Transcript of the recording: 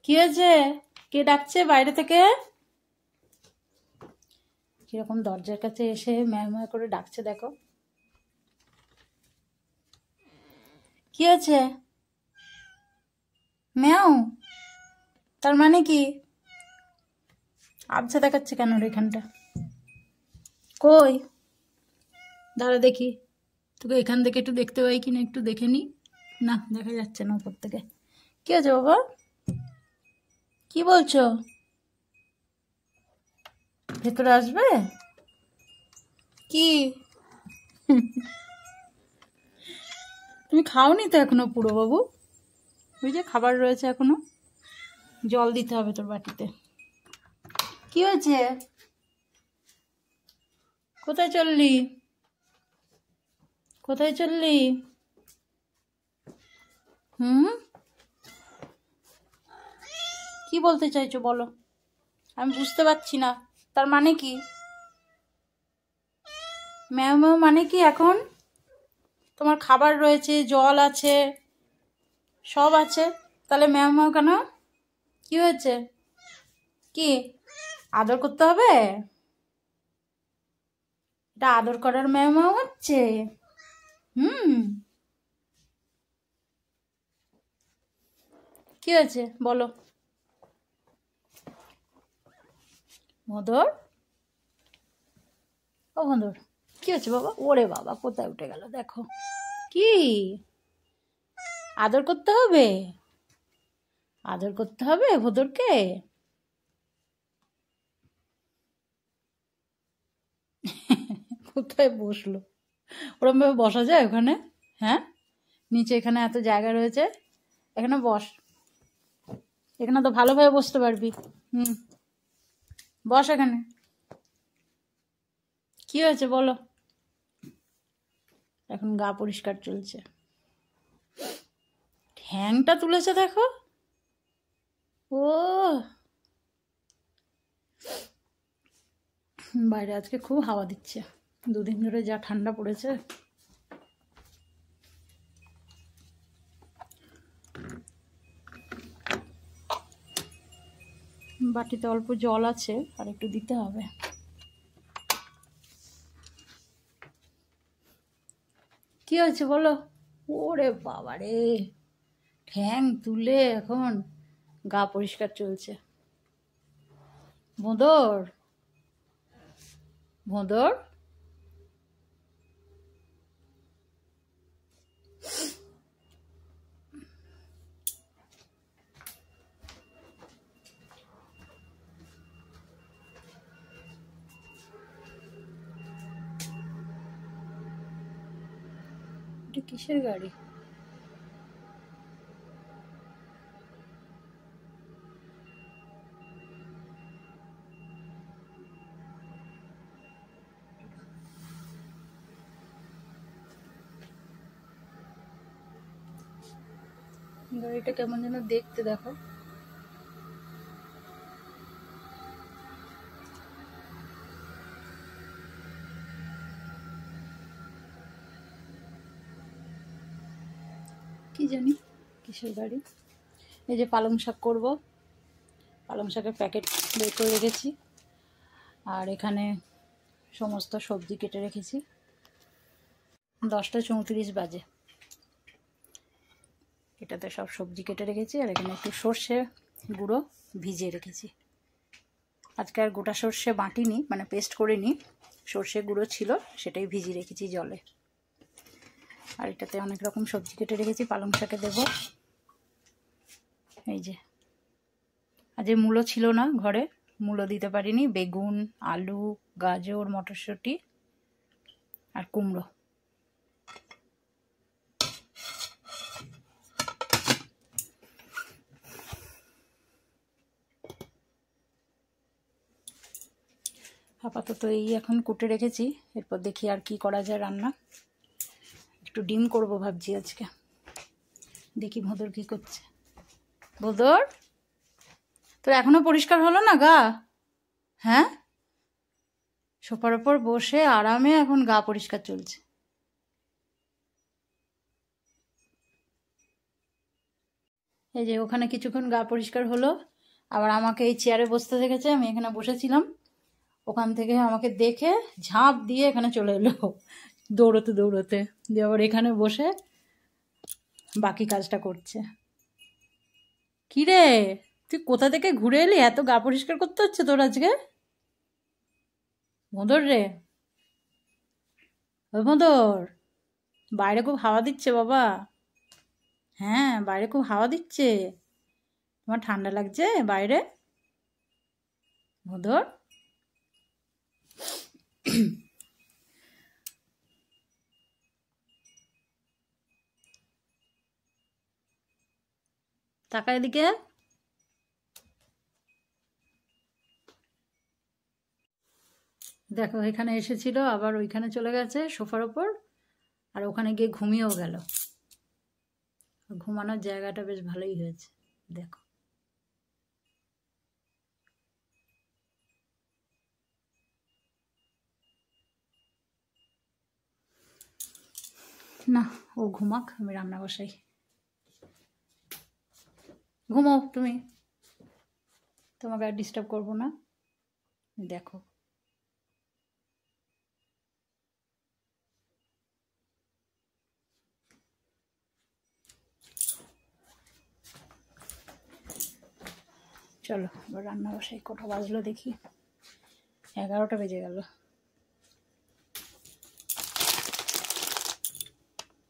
কি হয়েছে? কে ডাকছে বাইরে থেকে? কিরকম দরজার কাছে এসে ম্যাও ম্যাও করে ডাকছে দেখো। কি হয়েছে? ম্যাও, তার মানে কি? আবছা দেখাচ্ছে কেন ওর এখানটা? কই দাঁড়া দেখি, তোকে এখান থেকে একটু দেখতে পাই কিনা একটু দেখে নি। না, দেখা যাচ্ছে না উপর থেকে। কি আছে বাবা? কি বলছো? ভেতরে আসবে? কি তুমি খাওনি তো এখনো পুরো বাবু? ওই যে খাবার রয়েছে এখনো, জল দিতে হবে তোর বাটিতে। কি হয়েছে? কোথায় চললি? কোথায় চললি? হুম, কি বলতে চাইছো বলো? আমি বুঝতে পারছি না। তার মানে কি? ম্যাও ম্যাও মানে কি? এখন তোমার খাবার রয়েছে, জল আছে, সব আছে, তাহলে ম্যাও ম্যাও কেন? কি হয়েছে? কি আদর করতে হবে? এটা আদর করার ম্যাও ম্যাও হচ্ছে? হুম, কি হয়েছে বলো? মধুর, ও মধুর, কি হয়েছে বাবা? ওরে বাবা, কোথায় উঠে গেল দেখো। কি আদর করতে হবে? আদর করতে হবে ভোদরকে? কোথায় বসলো? ওরম ভাবে বসা যায় ওখানে? হ্যাঁ, নিচে এখানে এত জায়গা রয়েছে, এখানে বস। এখানে তো ভালোভাবে বসতে পারবি। হুম, বস এখানে। কি হয়েছে বলো? এখন গা পরিষ্কার চলছে। ঠ্যাংটা তুলেছে দেখো। ও, বাইরে আজকে খুব হাওয়া দিচ্ছে, দুদিন ধরে যা ঠান্ডা পড়েছে। বাটিতে অল্প জল আছে, আর একটু দিতে হবে। কি হয়েছে বলো? ওরে বাবা রে, ঠ্যাং তুলে এখন গা পরিষ্কার চলছে। ভোঁদর, ভোঁদর, এটা কিসের গাড়ি? গাড়িটা কেমন যেন দেখতে দেখো। কি জানি কিসের গাড়ি। এই যে পালং শাক করবো, পালং শাকের প্যাকেট বের করে রেখেছি, আর এখানে সমস্ত সবজি কেটে রেখেছি। 10টা 34 বাজে। এটাতে সব সবজি কেটে রেখেছি, আর এখানে একটু সর্ষে গুঁড়ো ভিজিয়ে রেখেছি। আজকে আর গোটা সর্ষে বাটিনি, মানে পেস্ট করিনি, সর্ষে গুঁড়ো ছিল সেটাই ভিজিয়ে রেখেছি জলে। আর এটাতে অনেক রকম সবজি কেটে রেখেছি, পালং শাকে দেব। এই যে আজ মূলো ছিল না ঘরে, মূলো দিতে পারিনি। বেগুন, আলু, গাজর, মটরশুঁটি আর কুমড়ো। আপাতত এই এখন কুটে রেখেছি, এরপর দেখি আর কি করা যায় রান্না। একটু ডিম করব ভাবছি আজকে, দেখি ভোঁদর কি করছে। ভোঁদর, তোর এখনো পরিষ্কার হলো না গা? হ্যাঁ, সোফার ওপর বসে আরামে এখন গা পরিষ্কার চলছে। এই যে ওখানে কিছুক্ষণ গা পরিষ্কার হলো, আবার আমাকে এই চেয়ারে বসতে দেখেছে, আমি এখানে বসেছিলাম, ওখান থেকে আমাকে দেখে ঝাঁপ দিয়ে এখানে চলে এলো দৌড়োতে দৌড়োতে, দিয়ে আবার এখানে বসে বাকি কাজটা করছে। কি রে, তুই কোথা থেকে ঘুরে এলি? এত গা পরিষ্কার করতে হচ্ছে তোর আজকে? ভোঁদর রে, ওই ভোঁদর, বাইরে খুব হাওয়া দিচ্ছে বাবা। হ্যাঁ, বাইরে খুব হাওয়া দিচ্ছে। তোমার ঠান্ডা লাগছে বাইরে? ভোঁদর, তাকা এদিকে। দেখো এখানে এসেছিল, আবার ওইখানে চলে গেছে সোফার ওপর, আর ওখানে গিয়ে ঘুমিয়েও গেল। ঘুমানোর জায়গাটা বেশ ভালোই হয়েছে, দেখো। না, ও ঘুমাক, আমি রান্না বসাই। ঘুমাও তুমি, তোমাকে আর ডিস্টার্ব করবো না। দেখো চলো এবার রান্না বসাই। কটা বাজলো দেখি, 11টা বেজে গেল।